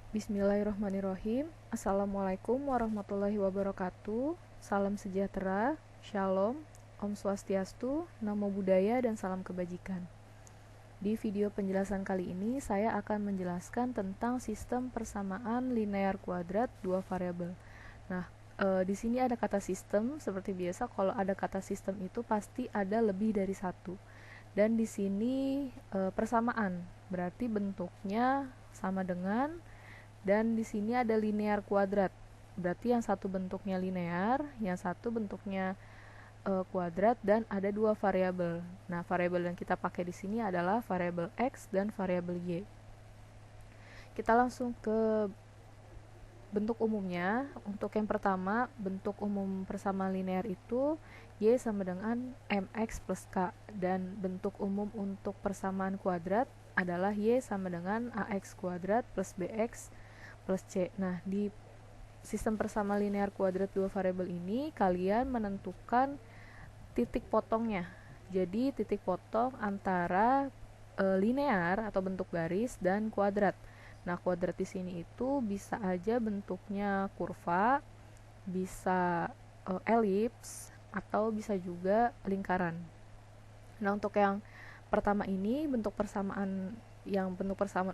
Bismillahirrahmanirrahim. Assalamualaikum warahmatullahi wabarakatuh. Salam sejahtera, Shalom, Om Swastiastu, Namo Buddhaya, dan salam kebajikan. Di video penjelasan kali ini saya akan menjelaskan tentang sistem persamaan linear kuadrat dua variabel. Nah, di sini ada kata sistem. Seperti biasa, kalau ada kata sistem itu pasti ada lebih dari satu. Dan di sini persamaan, berarti bentuknya sama dengan, dan di sini ada linear kuadrat. Berarti yang satu bentuknya linear, yang satu bentuknya kuadrat, dan ada dua variabel. Nah, variabel yang kita pakai di sini adalah variabel x dan variabel y. Kita langsung ke bentuk umumnya. Untuk yang pertama, bentuk umum persamaan linear itu y sama dengan mx plus k, dan bentuk umum untuk persamaan kuadrat adalah y sama dengan ax kuadrat plus bx plus c. Nah, di sistem persamaan linear kuadrat dua variabel ini kalian menentukan titik potongnya. Jadi titik potong antara linear atau bentuk garis dan kuadrat. Nah, kuadrat di sini itu bisa aja bentuknya kurva, bisa elips, atau bisa juga lingkaran. Nah, untuk yang pertama ini, bentuk persamaan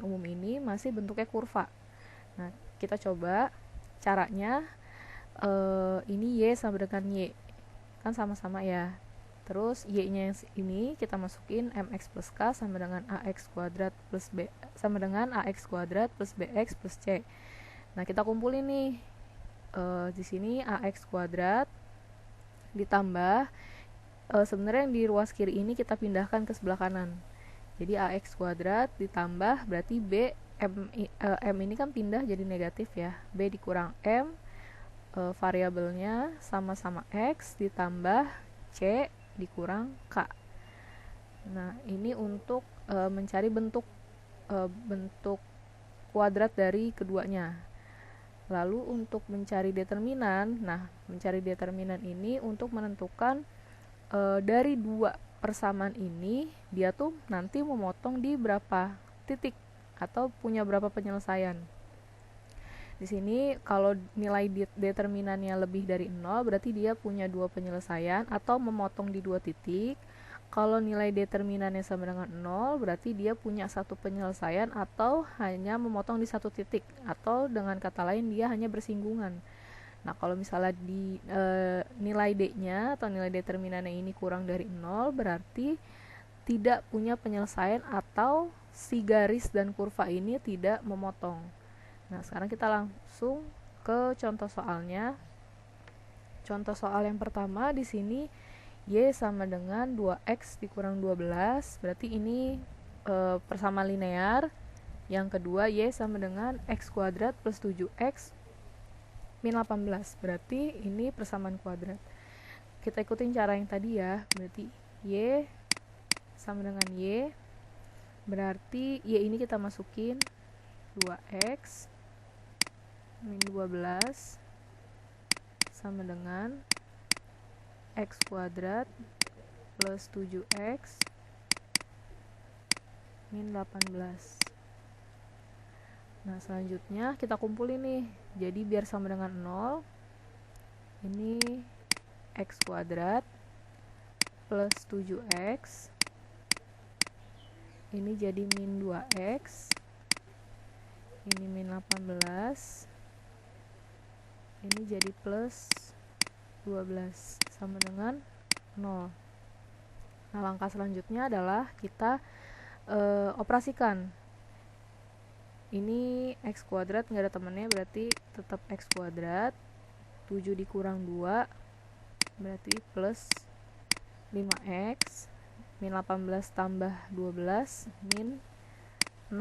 umum ini masih bentuknya kurva. Nah, kita coba caranya. Ini y sama dengan y, kan sama-sama ya. Terus y-nya yang ini kita masukin mx plus k sama dengan ax kuadrat plus b sama dengan ax kuadrat plus bx plus c. Nah, kita kumpulin nih. Di sini ax kuadrat ditambah sebenarnya yang di ruas kiri ini kita pindahkan ke sebelah kanan. Jadi ax kuadrat ditambah berarti b m ini kan pindah jadi negatif ya, b dikurang m, variabelnya sama-sama x ditambah c dikurang k. Nah, ini untuk mencari bentuk kuadrat dari keduanya. Lalu untuk mencari determinan, nah mencari determinan ini untuk menentukan dari dua persamaan ini dia tuh nanti memotong di berapa titik atau punya berapa penyelesaian. Di sini kalau nilai determinannya lebih dari 0 berarti dia punya dua penyelesaian atau memotong di dua titik. Kalau nilai determinannya sama dengan 0 berarti dia punya satu penyelesaian atau hanya memotong di satu titik, atau dengan kata lain dia hanya bersinggungan. Nah, kalau misalnya di nilai D-nya atau nilai determinannya ini kurang dari 0 berarti tidak punya penyelesaian atau si garis dan kurva ini tidak memotong. Nah, sekarang kita langsung ke contoh soalnya. Contoh soal yang pertama di sini y sama dengan 2x dikurang 12, berarti ini persamaan linear. Yang kedua y sama dengan x kuadrat plus 7x min 18, berarti ini persamaan kuadrat. Kita ikutin cara yang tadi ya, berarti y sama dengan y, berarti y ini kita masukin 2x min 12 sama dengan x kuadrat plus 7x min 18. Nah, selanjutnya kita kumpulin nih. Jadi biar sama dengan 0, ini x kuadrat plus 7x, ini jadi min 2x, ini min 18, ini jadi plus 12 sama dengan 0. Nah, langkah selanjutnya adalah kita operasikan. Ini x kuadrat nggak ada temannya berarti tetap x kuadrat, 7 dikurang 2 berarti plus 5x, min 18 tambah 12 min 6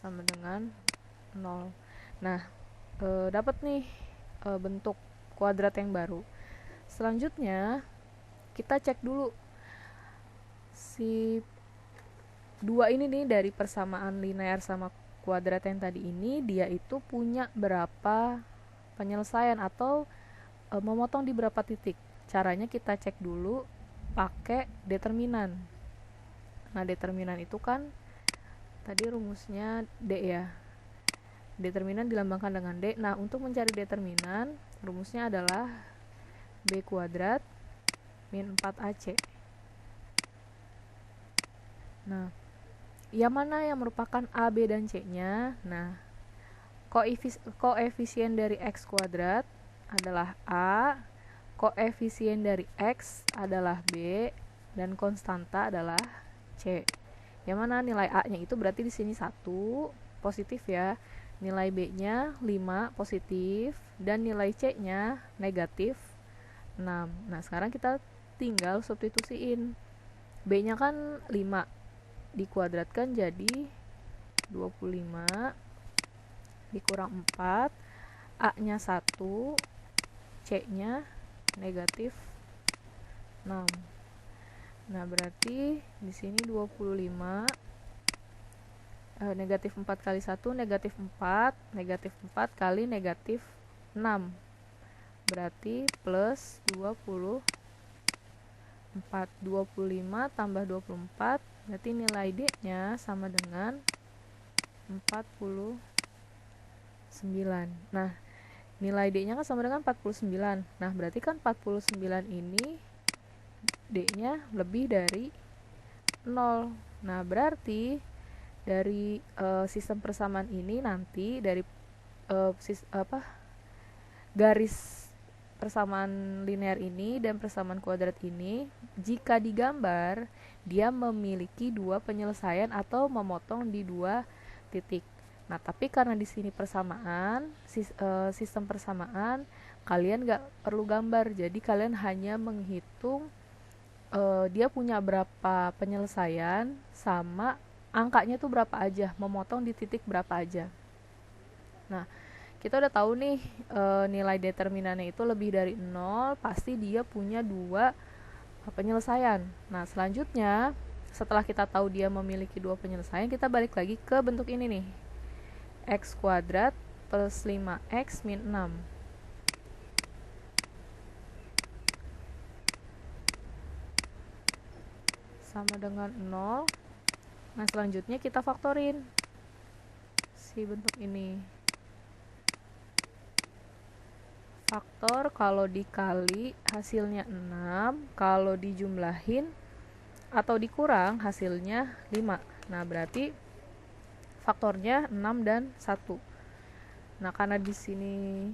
sama dengan 0. Nah, dapat nih bentuk kuadrat yang baru. Selanjutnya kita cek dulu si dua ini nih, dari persamaan linear sama kuadrat yang tadi ini dia itu punya berapa penyelesaian atau memotong di berapa titik. Caranya kita cek dulu pakai determinan. Nah, determinan itu kan tadi rumusnya D ya. determinan dilambangkan dengan D. Nah, untuk mencari determinan, rumusnya adalah B kuadrat min 4AC. Nah, yang mana yang merupakan A, B, dan C-nya? Nah, koefisien dari X kuadrat adalah A, koefisien dari X adalah B, dan konstanta adalah C. Yang mana nilai A-nya itu berarti di sini 1 positif ya. Nilai B-nya 5 positif dan nilai C-nya negatif 6. Nah, sekarang kita tinggal substitusiin. B-nya kan 5 dikuadratkan jadi 25 dikurang 4, A-nya 1, C-nya negatif 6. Nah, berarti di sini 25 negatif 4 kali 1 negatif 4, negatif 4 kali negatif 6 berarti plus 24. 25 tambah 24 berarti nilai D-nya sama dengan 49. Nah, nilai D-nya kan sama dengan 49. Nah, berarti kan 49 ini D-nya lebih dari 0. Nah, berarti dari sistem persamaan ini nanti dari garis persamaan linear ini dan persamaan kuadrat ini jika digambar dia memiliki dua penyelesaian atau memotong di dua titik. Nah, tapi karena di sini persamaan sistem persamaan kalian nggak perlu gambar, jadi kalian hanya menghitung dia punya berapa penyelesaian sama angkanya tuh berapa aja, memotong di titik berapa aja. Nah, kita udah tahu nih nilai determinannya itu lebih dari 0, pasti dia punya dua penyelesaian. Nah, selanjutnya setelah kita tahu dia memiliki dua penyelesaian, kita balik lagi ke bentuk ini nih. X kuadrat plus 5x min 6. Sama dengan 0. Nah, selanjutnya kita faktorin si bentuk ini. Faktor kalau dikali hasilnya 6, kalau dijumlahin atau dikurang hasilnya 5. Nah, berarti faktornya 6 dan 1. Nah, karena di sini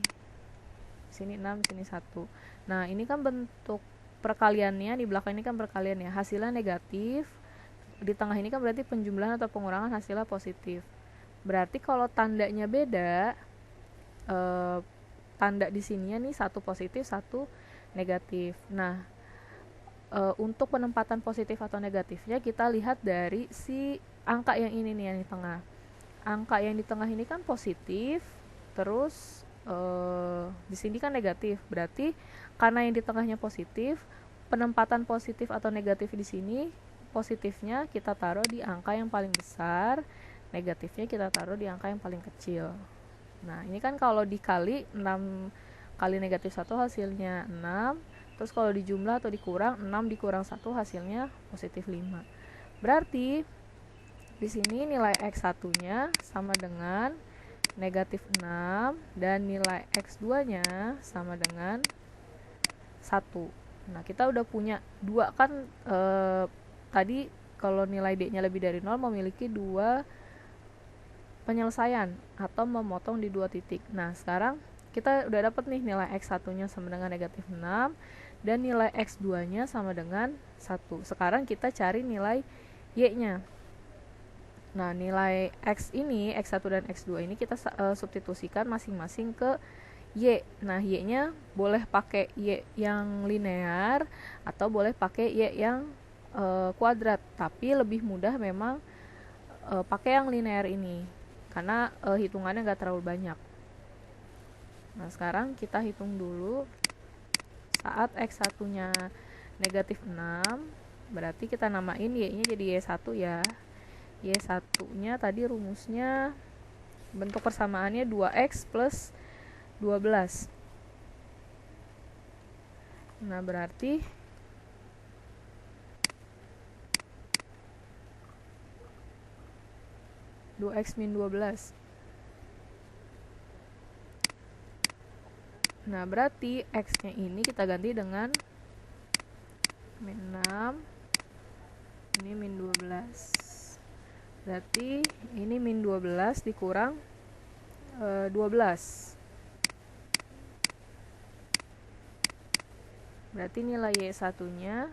6, sini 1. Nah, ini kan bentuk perkaliannya, di belakang ini kan perkalian ya. Hasilnya negatif. Di tengah ini kan berarti penjumlahan atau pengurangan hasilnya positif. Berarti kalau tandanya beda, tanda di sininya nih satu positif, satu negatif. Nah, untuk penempatan positif atau negatifnya kita lihat dari si angka yang ini nih yang di tengah. Angka yang di tengah ini kan positif, terus di sini kan negatif. Berarti karena yang di tengahnya positif, penempatan positif atau negatif di sini positifnya kita taruh di angka yang paling besar, negatifnya kita taruh di angka yang paling kecil. Nah, ini kan kalau dikali 6 kali negatif 1 hasilnya 6. Terus kalau dijumlah atau dikurang, 6 dikurang 1 hasilnya positif 5. Berarti di sini nilai X1-nya sama dengan negatif 6 dan nilai X2-nya sama dengan 1. Nah, kita udah punya dua kan tadi kalau nilai D-nya lebih dari 0 memiliki dua penyelesaian atau memotong di dua titik. Nah, sekarang kita udah dapat nih nilai X1-nya sama dengan negatif 6 dan nilai X2-nya sama dengan 1. Sekarang kita cari nilai Y-nya. Nah, nilai X ini, X1 dan X2 ini kita substitusikan masing-masing ke Y. Nah, Y-nya boleh pakai Y yang linear atau boleh pakai Y yang kuadrat, tapi lebih mudah memang pakai yang linear ini karena hitungannya nggak terlalu banyak. Nah, sekarang kita hitung dulu saat X1-nya negatif 6, berarti kita namain Y-nya jadi Y1 ya. Y1-nya tadi rumusnya bentuk persamaannya 2X plus 12. Nah, berarti X min 12. Nah, berarti X-nya ini kita ganti dengan min 6, ini min 12. Berarti ini min 12 dikurang 12. Berarti nilai Y1-nya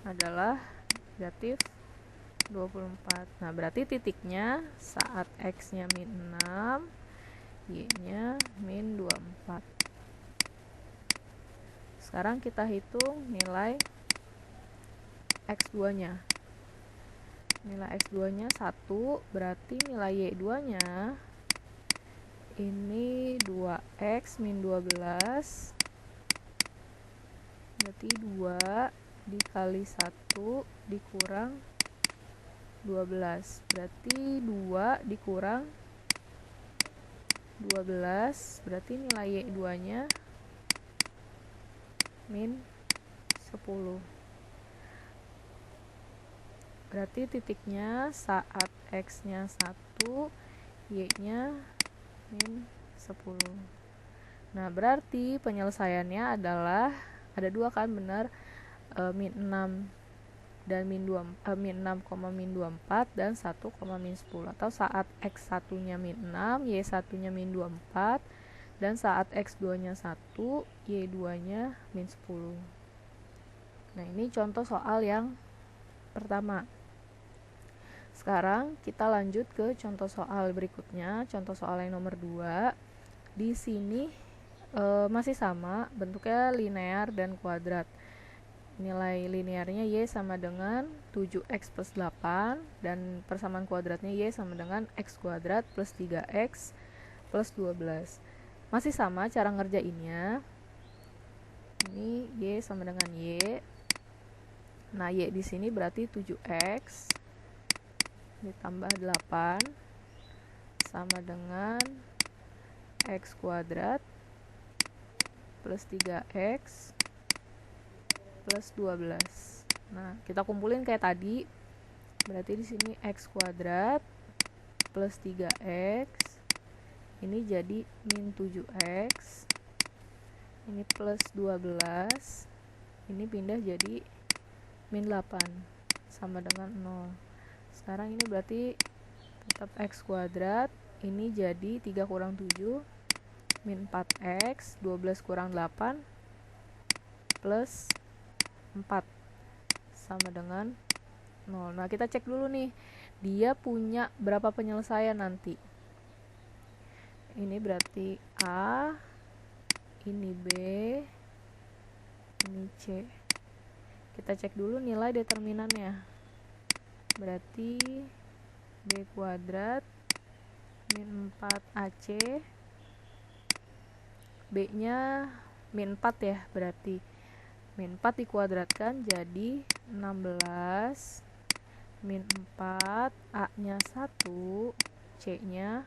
adalah negatif 24. Nah, berarti titiknya saat X-nya min 6, Y-nya min 24. Sekarang kita hitung nilai X2-nya. Nilai X2-nya 1, berarti nilai Y2-nya ini 2X min 12. Berarti 2 dikali 1 dikurang 12. Berarti 2 dikurang 12. Berarti nilai Y2-nya min 10. Berarti titiknya saat X-nya 1, Y-nya min 10. Nah, berarti penyelesaiannya adalah ada dua kan, benar, min 6 dan min 6, min 24 dan 1, min 10, atau saat X1-nya min 6, Y1-nya min 24, dan saat X2-nya 1, Y2-nya min 10. Nah, ini contoh soal yang pertama. Sekarang kita lanjut ke contoh soal berikutnya, contoh soal yang nomor 2. Di sini masih sama, bentuknya linear dan kuadrat. Nilai linearnya Y sama dengan 7X plus 8, dan persamaan kuadratnya Y sama dengan X kuadrat plus 3X plus 12. Masih sama cara ngerjainnya. Ini Y sama dengan Y. Nah, Y di sini berarti 7X ditambah 8 sama dengan X kuadrat plus 3X plus 12. Nah, kita kumpulin kayak tadi. Berarti di sini X kuadrat plus 3X ini jadi min 7X. Ini plus 12. Ini pindah jadi min 8 sama dengan 0. Sekarang ini berarti tetap X kuadrat. Ini jadi 3 kurang 7 min 4X, 12 kurang 8 plus 4 sama dengan 0. Nah, kita cek dulu nih, dia punya berapa penyelesaian nanti. Ini berarti A, ini B, ini C. Kita cek dulu nilai determinannya. Berarti B kuadrat min 4AC, B-nya min 4 ya, berarti min 4 dikuadratkan jadi 16, min 4, A-nya 1, C-nya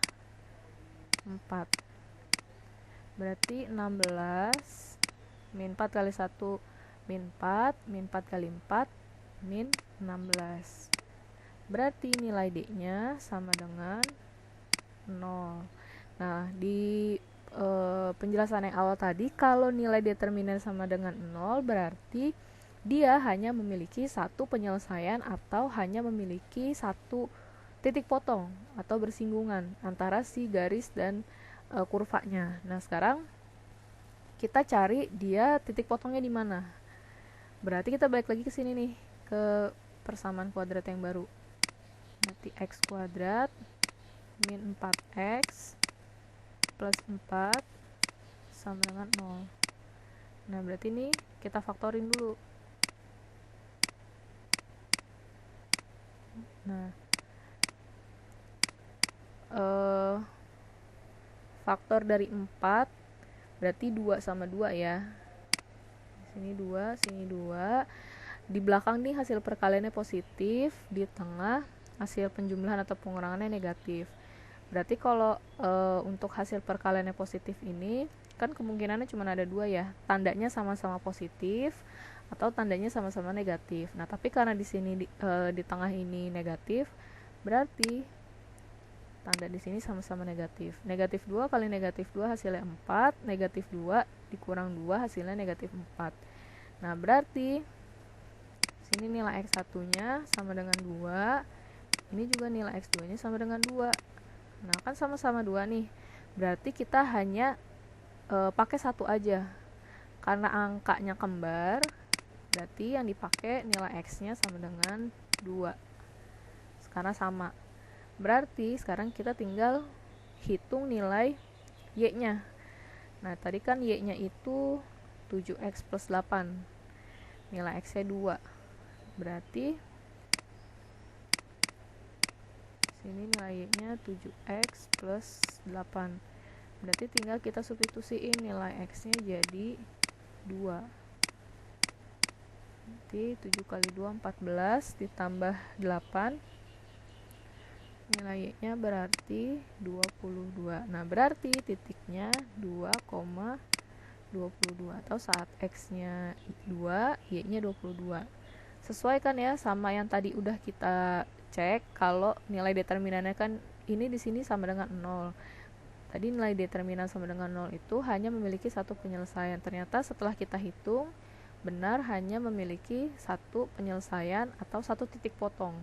4. Berarti 16, min 4 kali 1, min 4, min 4 kali 4, min 16. Berarti nilai D-nya sama dengan 0. Nah, di penjelasan yang awal tadi, kalau nilai determinan sama dengan 0, berarti dia hanya memiliki satu penyelesaian atau hanya memiliki satu titik potong atau bersinggungan antara si garis dan kurvanya. Nah, sekarang kita cari dia titik potongnya di mana. Berarti kita balik lagi ke sini nih, ke persamaan kuadrat yang baru. Berarti X kuadrat min 4X plus 4 sama dengan 0. Nah, berarti ini kita faktorin dulu. Nah, faktor dari 4 berarti 2 sama 2 ya. Sini 2, sini 2. Di belakang nih hasil perkaliannya positif, di tengah hasil penjumlahan atau pengurangannya negatif. Berarti kalau untuk hasil perkaliannya positif ini kan kemungkinannya cuma ada 2 ya, tandanya sama-sama positif atau tandanya sama-sama negatif. Nah, tapi karena di sini di tengah ini negatif, berarti tanda di sini sama-sama negatif. Negatif 2 kali negatif 2 hasilnya 4, negatif 2 dikurang 2 hasilnya negatif 4. Nah, berarti sini nilai X1-nya sama dengan 2, ini juga nilai X2-nya sama dengan 2. Nah, kan sama-sama 2 nih. Berarti kita hanya pakai satu aja. Karena angkanya kembar, berarti yang dipakai nilai X-nya sama dengan 2. Sekarang sama. Berarti sekarang kita tinggal hitung nilai Y-nya. Nah, tadi kan Y-nya itu 7X plus 8. Nilai X-nya 2. Berarti sini nilai Y-nya 7X plus 8. Berarti tinggal kita substitusiin nilai X-nya jadi 2. Nanti 7 kali 2, 14, ditambah 8. Nilai Y-nya berarti 22. Nah, berarti titiknya 2,22. Atau saat X-nya 2, Y-nya 22. Sesuai kan ya sama yang tadi udah kita cek, kalau nilai determinannya kan ini di sini sama dengan 0. Tadi nilai determinan sama dengan 0 itu hanya memiliki satu penyelesaian. Ternyata setelah kita hitung, benar hanya memiliki satu penyelesaian atau satu titik potong.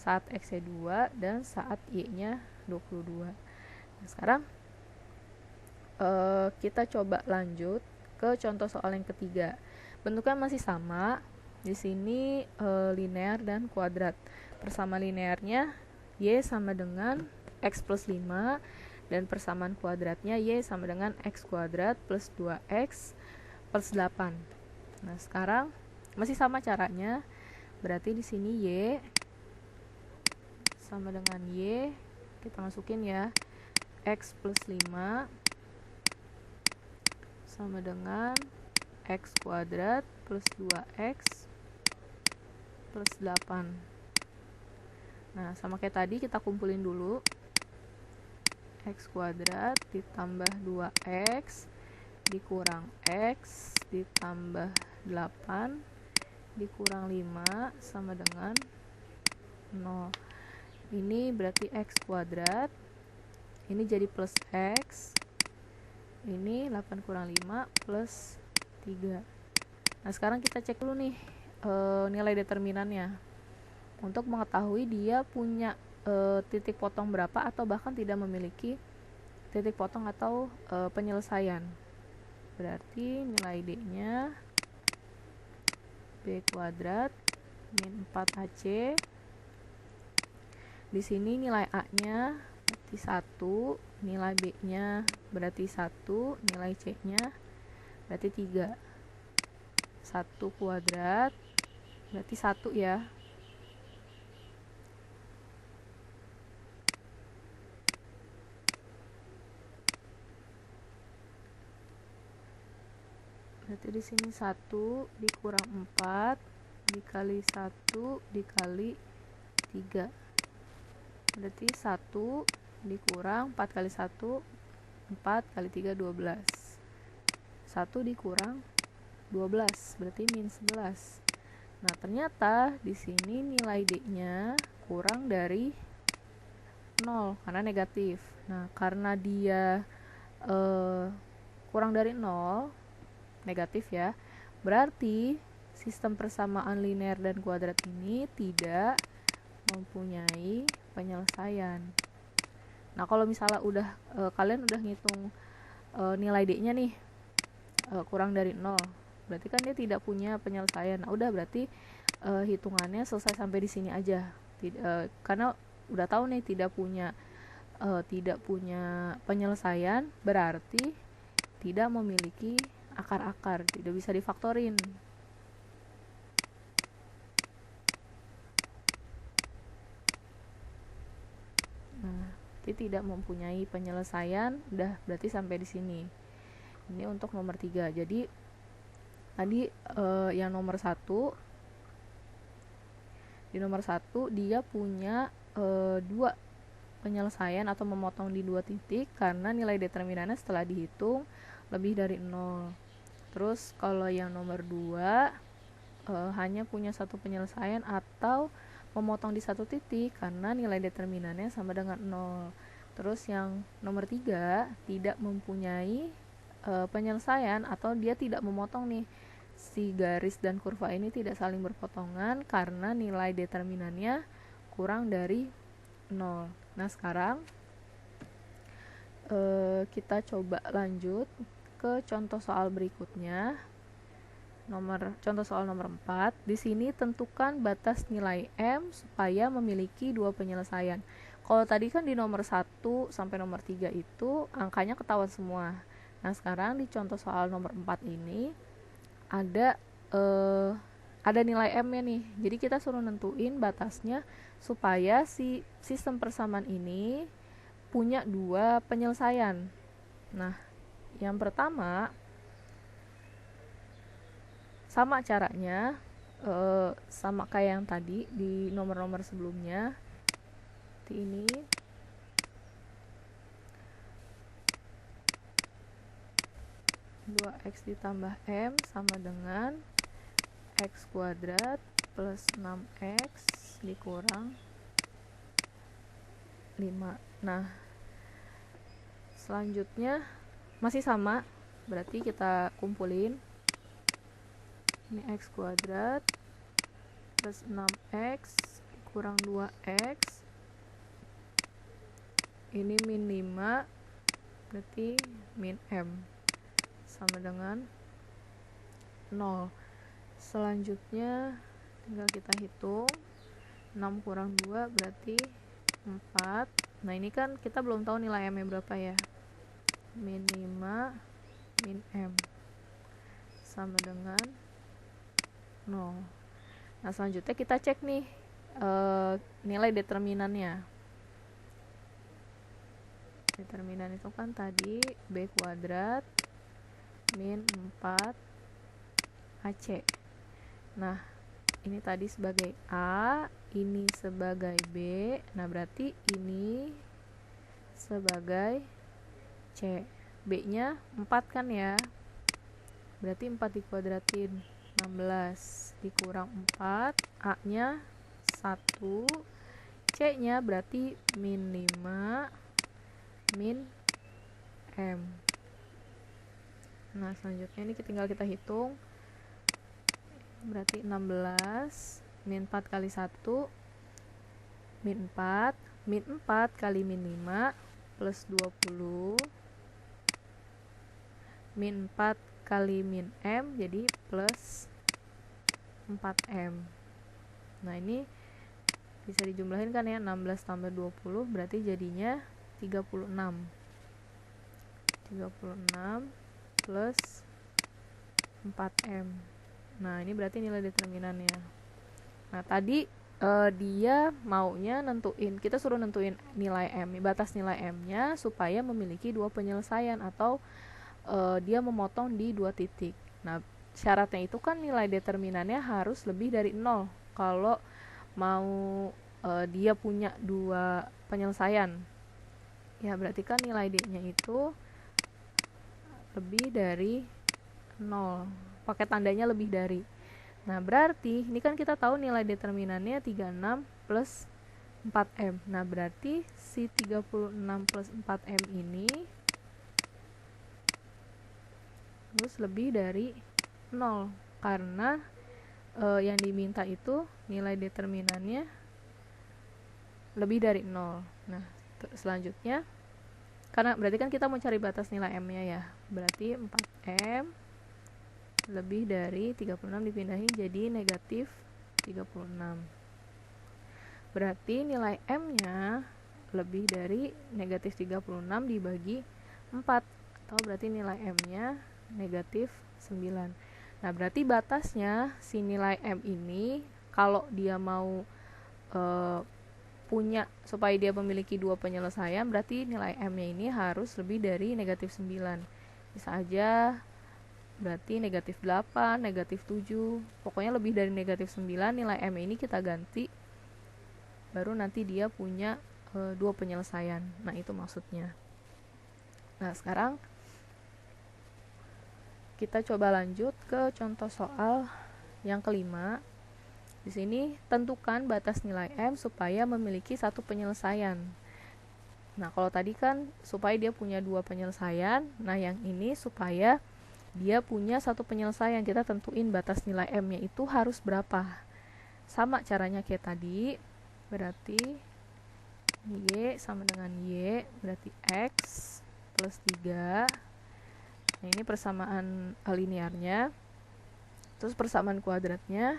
Saat X-nya 2 dan saat Y-nya 22. Nah, sekarang kita coba lanjut ke contoh soal yang ketiga. Bentuknya masih sama. Di sini linear dan kuadrat. Persama linearnya Y sama dengan X plus 5 dan persamaan kuadratnya Y sama dengan X kuadrat plus 2X plus 8. Nah, sekarang masih sama caranya. Berarti di sini Y sama dengan Y, kita masukin ya, X plus 5 sama dengan X kuadrat plus 2X plus 8. Nah, sama kayak tadi kita kumpulin dulu. X kuadrat ditambah 2X dikurang X ditambah 8 dikurang 5 sama dengan 0. Ini berarti X kuadrat, ini jadi plus X, ini 8 kurang 5 plus 3. Nah, sekarang kita cek dulu nih nilai determinannya untuk mengetahui dia punya titik potong berapa atau bahkan tidak memiliki titik potong atau penyelesaian. Berarti nilai D-nya B kuadrat min 4AC. Di sini nilai A-nya berarti 1, nilai B-nya berarti 1, nilai C-nya berarti 3. 1 kuadrat berarti 1 ya. Berarti di sini 1 dikurang 4 dikali 1 dikali 3. Berarti 1 dikurang 4 kali 1, 4 kali 3, 12. 1 dikurang 12, berarti min 11. Nah, ternyata di sini nilai D-nya kurang dari 0, karena negatif. Nah, karena dia kurang dari 0, negatif ya, berarti sistem persamaan linear dan kuadrat ini tidak mempunyai penyelesaian. Nah, kalau misalnya kalian udah ngitung nilai D-nya nih kurang dari 0, berarti kan dia tidak punya penyelesaian. Nah, udah berarti hitungannya selesai sampai di sini aja. Karena udah tahu nih tidak punya penyelesaian, berarti tidak memiliki akar-akar, tidak bisa difaktorin. Nah, tidak mempunyai penyelesaian, udah berarti sampai di sini. Ini untuk nomor 3. Jadi tadi yang nomor 1, di nomor 1 dia punya 2 penyelesaian atau memotong di 2 titik karena nilai determinannya setelah dihitung lebih dari 0. Terus kalau yang nomor 2 hanya punya satu penyelesaian atau memotong di satu titik karena nilai determinannya sama dengan 0. Terus yang nomor 3, tidak mempunyai penyelesaian atau dia tidak memotong nih. Si garis dan kurva ini tidak saling berpotongan karena nilai determinannya kurang dari 0. Nah, sekarang kita coba lanjut ke contoh soal berikutnya. Contoh soal nomor 4. Di sini tentukan batas nilai M supaya memiliki dua penyelesaian. Kalau tadi kan di nomor 1 sampai nomor 3 itu angkanya ketahuan semua. Nah, sekarang di contoh soal nomor 4 ini ada nilai M-nya nih. Jadi kita suruh nentuin batasnya supaya si sistem persamaan ini punya dua penyelesaian. Nah, yang pertama sama caranya, sama kayak yang tadi di nomor-nomor sebelumnya. Ini 2x ditambah M sama dengan x kuadrat plus 6x dikurang 5. Nah, selanjutnya masih sama, berarti kita kumpulin. Ini x kuadrat plus 6x kurang 2x. Ini min 5, berarti min M sama dengan 0. Selanjutnya tinggal kita hitung. 6 kurang 2 berarti 4. Nah, ini kan kita belum tahu nilai M nya berapa ya. Min 5 min M sama dengan 0. Nah, selanjutnya kita cek nih nilai determinannya. Determinan itu kan tadi B kuadrat min 4 AC. Nah, ini tadi sebagai A, ini sebagai B. Nah, berarti ini sebagai C. B-nya 4 kan ya. Berarti 4 dikuadratin 16 dikurang 4, A-nya 1, C-nya berarti min 5 min M. Nah, selanjutnya ini tinggal kita hitung. Berarti 16 min 4 kali 1 min 4, min 4 kali min 5 plus 20 min 4 kali min M jadi plus 4M. Nah, ini bisa dijumlahin kan ya, 16 tambah 20 berarti jadinya 36 plus 4M. Nah, ini berarti nilai determinannya. Nah, tadi dia maunya nentuin, kita suruh nentuin nilai M, batas nilai M-nya supaya memiliki dua penyelesaian atau dia memotong di dua titik. Nah, syaratnya itu kan nilai determinannya harus lebih dari 0 kalau mau dia punya dua penyelesaian. Ya, berarti kan nilai D-nya itu lebih dari 0. Pakai tandanya lebih dari. Nah, berarti ini kan kita tahu nilai determinannya 36 plus 4M. Nah, berarti si 36 plus 4M ini harus lebih dari 0 karena yang diminta itu nilai determinannya lebih dari 0. Nah, selanjutnya karena berarti kan kita mau cari batas nilai M-nya ya. Berarti 4M lebih dari 36 dipindahin jadi negatif 36. Berarti nilai M-nya lebih dari negatif 36 dibagi 4. Atau berarti nilai M-nya negatif 9. Nah, berarti batasnya si nilai M ini kalau dia mau punya supaya dia memiliki dua penyelesaian, berarti nilai M-nya ini harus lebih dari negatif 9. Bisa aja berarti negatif 8, negatif 7, pokoknya lebih dari negatif 9 nilai M ini kita ganti, baru nanti dia punya dua penyelesaian. Nah, itu maksudnya. Nah, sekarang kita coba lanjut ke contoh soal yang kelima. Di sini tentukan batas nilai M supaya memiliki satu penyelesaian. Nah, kalau tadi kan supaya dia punya dua penyelesaian, nah yang ini supaya dia punya satu penyelesaian, kita tentuin batas nilai M-nya itu harus berapa. Sama caranya kayak tadi, berarti Y sama dengan Y, berarti X plus 3. Nah, ini persamaan linearnya. Terus persamaan kuadratnya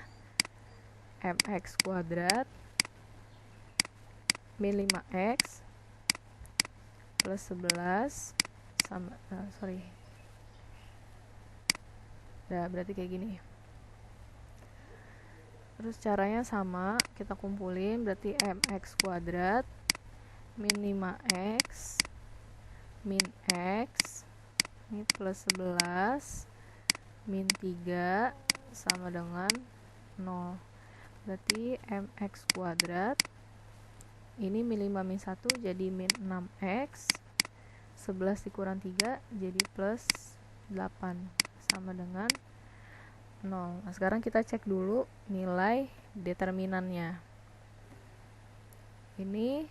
mx kuadrat min 5x plus 11 sama berarti kayak gini. Terus caranya sama, kita kumpulin, berarti mx kuadrat min 5x min x ini plus 11 min 3 sama dengan 0. Berarti mx kuadrat ini min 5 min 1 jadi min 6x, 11 dikurang 3 jadi plus 8 sama dengan 0. Nah, sekarang kita cek dulu nilai determinannya. Ini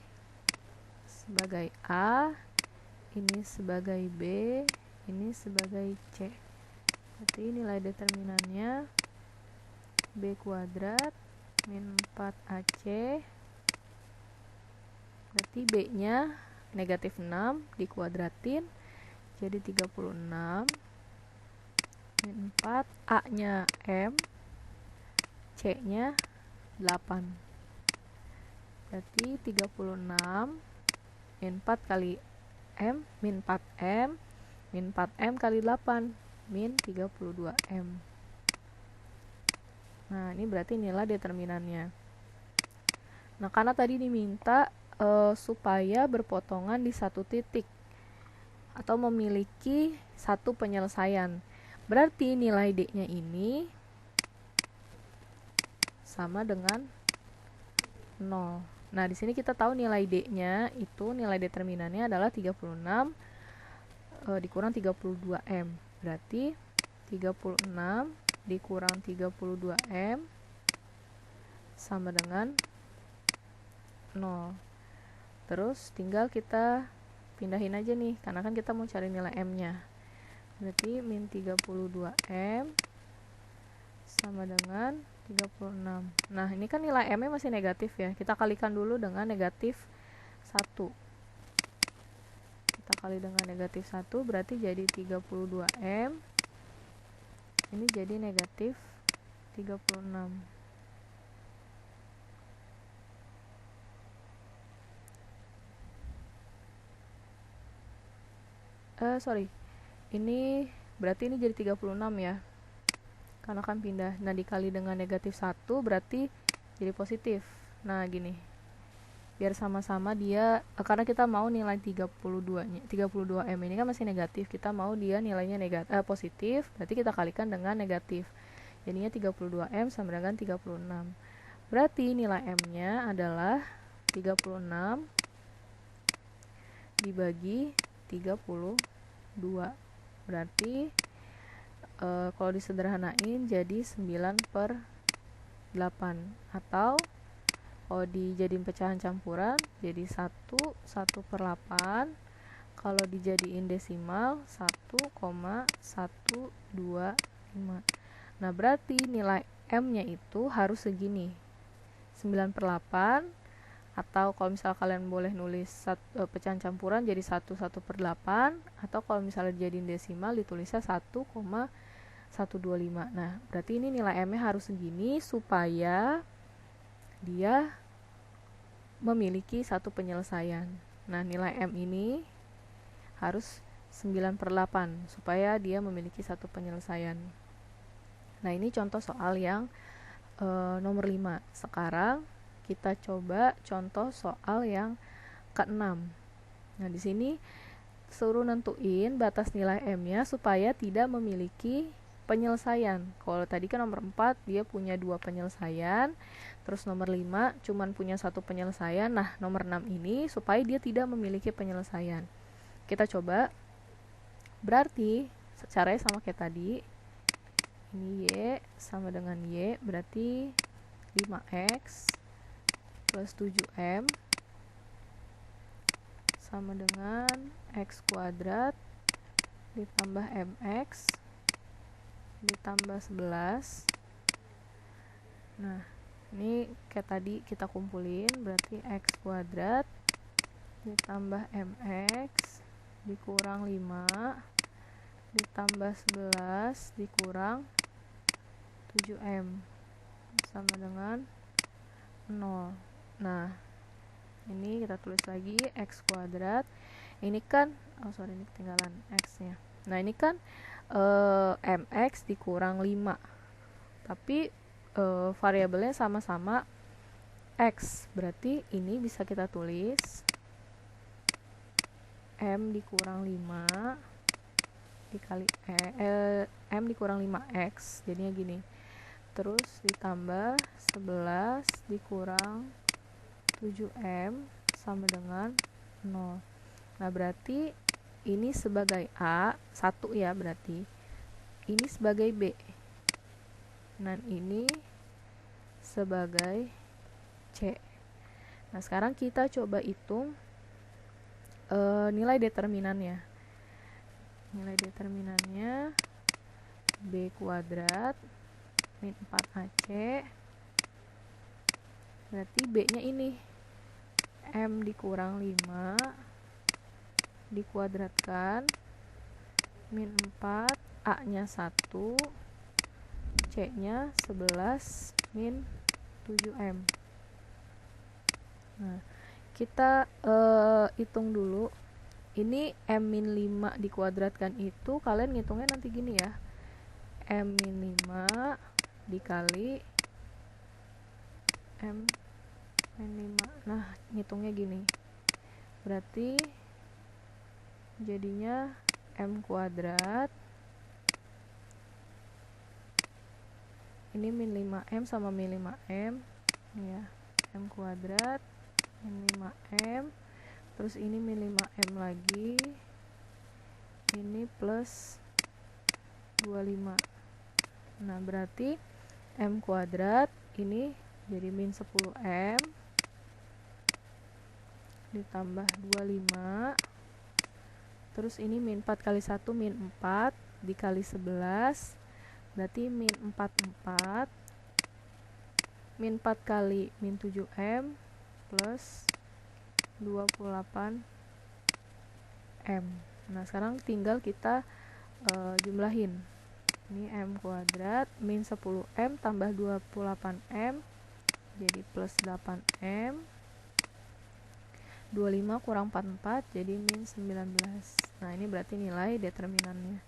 sebagai A, ini sebagai B, ini sebagai C. Berarti nilai determinannya B kuadrat min 4AC, berarti B-nya negatif 6 dikuadratin jadi 36 min 4, A-nya M, C-nya 8. Berarti 36 min 4 kali M min 4M min 4M kali 8 min 32M. Nah, ini berarti nilai determinannya. Nah, karena tadi diminta supaya berpotongan di satu titik atau memiliki satu penyelesaian, berarti nilai D-nya ini sama dengan 0. Nah, di sini kita tahu nilai D-nya itu, nilai determinannya adalah 36 dikurang 32M. Berarti 36 dikurang 32M sama dengan 0. Terus tinggal kita pindahin aja nih, karena kan kita mau cari nilai M-nya. Berarti min 32M sama dengan 36. Nah, ini kan nilai M-nya masih negatif ya. Kita kalikan dulu dengan negatif 1. Kita kali dengan negatif 1 berarti jadi 32M. Ini jadi negatif 36. Ini berarti ini jadi 36 ya. Karena kan pindah. Nah, dikali dengan negatif 1 berarti jadi positif. Nah, gini. Biar sama-sama dia, karena kita mau nilai 32M ini kan masih negatif. Kita mau dia nilainya positif, berarti kita kalikan dengan negatif. Jadinya 32M sama dengan 36. Berarti nilai M-nya adalah 36 dibagi 32. Berarti kalau disederhanain jadi 9/8, atau kalau dijadiin pecahan campuran jadi 1/8. Kalau dijadiin desimal 1,125. Nah, berarti nilai M-nya itu harus segini, 9/8, atau kalau misalnya kalian boleh nulis pecahan campuran jadi 1/8, atau kalau misalnya dijadiin desimal ditulisnya 1,125. Nah, berarti ini nilai M-nya harus segini supaya dia memiliki satu penyelesaian. Nah, nilai M ini harus 9/8 supaya dia memiliki satu penyelesaian. Nah, ini contoh soal yang nomor 5. Sekarang kita coba contoh soal yang ke-6. Nah, di sini suruh nentuin batas nilai M-nya supaya tidak memiliki penyelesaian. Kalau tadi kan nomor 4 dia punya 2 penyelesaian, terus nomor 5 cuman punya 1 penyelesaian. Nah, nomor 6 ini supaya dia tidak memiliki penyelesaian. Kita coba. Berarti caranya sama kayak tadi. Ini Y sama dengan Y, berarti 5x plus 7m sama dengan x kuadrat ditambah mx ditambah 11. Nah, ini kayak tadi kita kumpulin, berarti x kuadrat ditambah mx dikurang 5 ditambah 11 dikurang 7m sama dengan 0. Nah, ini kita tulis lagi x kuadrat. Ini kan, ini ketinggalan x-nya. Nah, ini kan mx dikurang 5. Tapi variabelnya sama-sama x. Berarti ini bisa kita tulis m dikurang 5 dikali m dikurang 5x, jadinya gini. Terus ditambah 11 dikurang 7m sama dengan 0. Nah, berarti ini sebagai A, 1 ya berarti. Ini sebagai B. Dan ini sebagai C. Nah, sekarang kita coba hitung nilai determinannya. Nilai determinannya B kuadrat min 4AC, berarti B-nya ini M dikurang 5 dikuadratkan min 4, A-nya 1, C-nya 11 min 7M. Nah, kita hitung dulu. Ini M min 5 dikuadratkan itu, kalian ngitungnya nanti gini ya. M min 5 dikali M min 5. Nah, ngitungnya gini. Berarti jadinya M kuadrat. Ini min 5M sama min 5M. Ya, M kuadrat min 5M. Terus ini min 5M lagi. Ini plus 25. Nah, berarti M kuadrat ini jadi min 10M ditambah 25. Terus ini min 4 kali 1 min 4 dikali 11. Berarti min 44. Min 4 kali min 7M plus 28M. Nah, sekarang tinggal kita jumlahin. Ini M kuadrat min 10M tambah 28M jadi plus 8M. 25 kurang 44 jadi min 19. Nah, ini berarti nilai determinannya.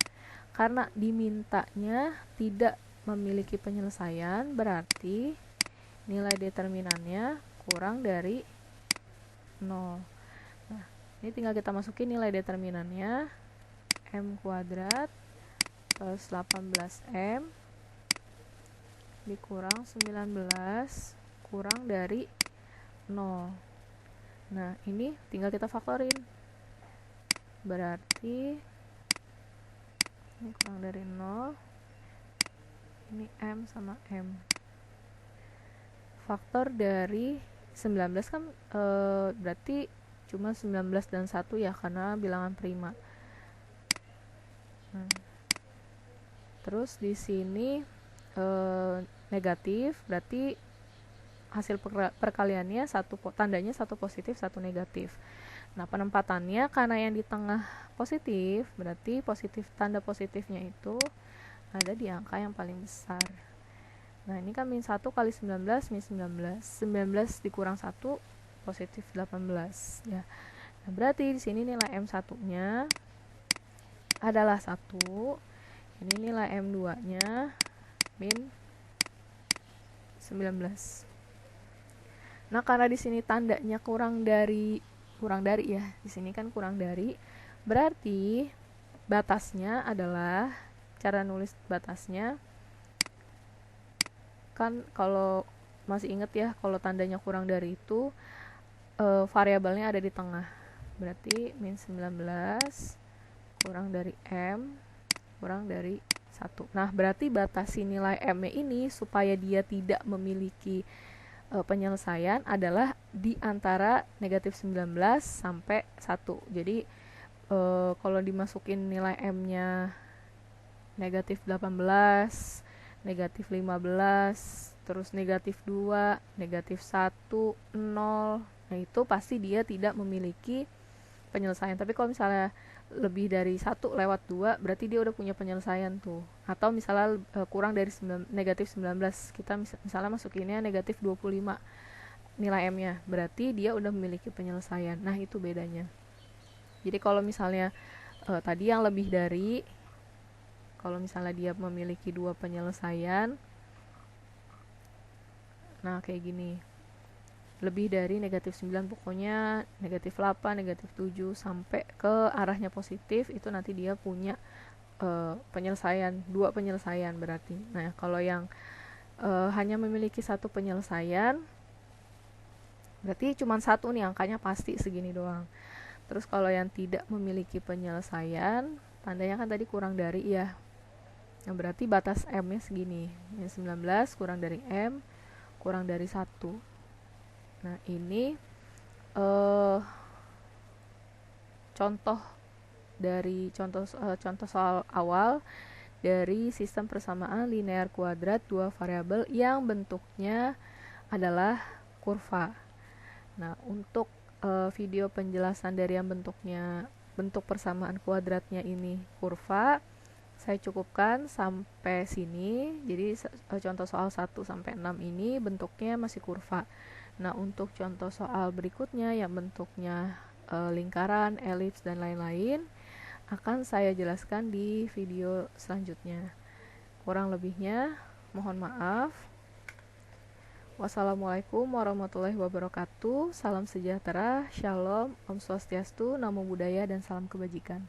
Karena dimintanya tidak memiliki penyelesaian, berarti nilai determinannya kurang dari 0. Nah, ini tinggal kita masukin nilai determinannya. M kuadrat plus 18M dikurang 19 kurang dari 0. Nah, ini tinggal kita faktorin. Berarti ini kurang dari 0. Ini M sama M. Faktor dari 19 kan berarti cuma 19 dan 1 ya, karena bilangan prima. Nah, terus di sini negatif, berarti hasil perkaliannya tandanya satu positif, satu negatif. Nah, penempatannya karena yang di tengah positif, berarti tanda positifnya itu ada di angka yang paling besar. Nah, ini kan min 1 kali 19 min 19. 19 dikurang 1 positif 18 ya. Nah, berarti di sini nilai M1-nya adalah 1. Ini nilai M2-nya min 19. Nah, karena di sini tandanya kurang dari ya. Di sini kan kurang dari. Berarti batasnya adalah, cara nulis batasnya kan kalau masih inget ya, kalau tandanya kurang dari itu variabelnya ada di tengah. Berarti min 19 kurang dari M kurang dari 1. 1. Nah, berarti batasi nilai M-nya ini supaya dia tidak memiliki penyelesaian adalah di antara negatif 19 sampai 1. Jadi kalau dimasukin nilai M-nya negatif 18, negatif 15, terus negatif 2, negatif 1, 0, nah itu pasti dia tidak memiliki penyelesaian. Tapi kalau misalnya lebih dari 1 lewat 2, berarti dia udah punya penyelesaian tuh. Atau misalnya kurang dari negatif 19, kita misalnya masukinnya negatif 25 nilai M-nya, berarti dia udah memiliki penyelesaian. Nah, itu bedanya. Jadi kalau misalnya tadi yang lebih dari, kalau misalnya dia memiliki 2 penyelesaian, nah kayak gini, lebih dari negatif 9, pokoknya negatif 8, negatif 7 sampai ke arahnya positif, itu nanti dia punya penyelesaian, 2 penyelesaian berarti. Nah, kalau yang hanya memiliki 1 penyelesaian, berarti cuma 1 nih, angkanya pasti segini doang. Terus kalau yang tidak memiliki penyelesaian, tandanya kan tadi kurang dari ya. Nah, berarti batas M-nya segini. Yang 19 kurang dari M, kurang dari 1. Nah, ini contoh soal awal dari sistem persamaan linear kuadrat 2 variabel yang bentuknya adalah kurva. Nah, untuk video penjelasan dari yang bentuk persamaan kuadratnya ini kurva, saya cukupkan sampai sini. Jadi contoh soal 1 sampai 6 ini bentuknya masih kurva. Nah, untuk contoh soal berikutnya yang bentuknya lingkaran, elips, dan lain-lain akan saya jelaskan di video selanjutnya. Kurang lebihnya mohon maaf. Wassalamualaikum warahmatullahi wabarakatuh. Salam sejahtera, shalom, om swastiastu, namo buddhaya, dan salam kebajikan.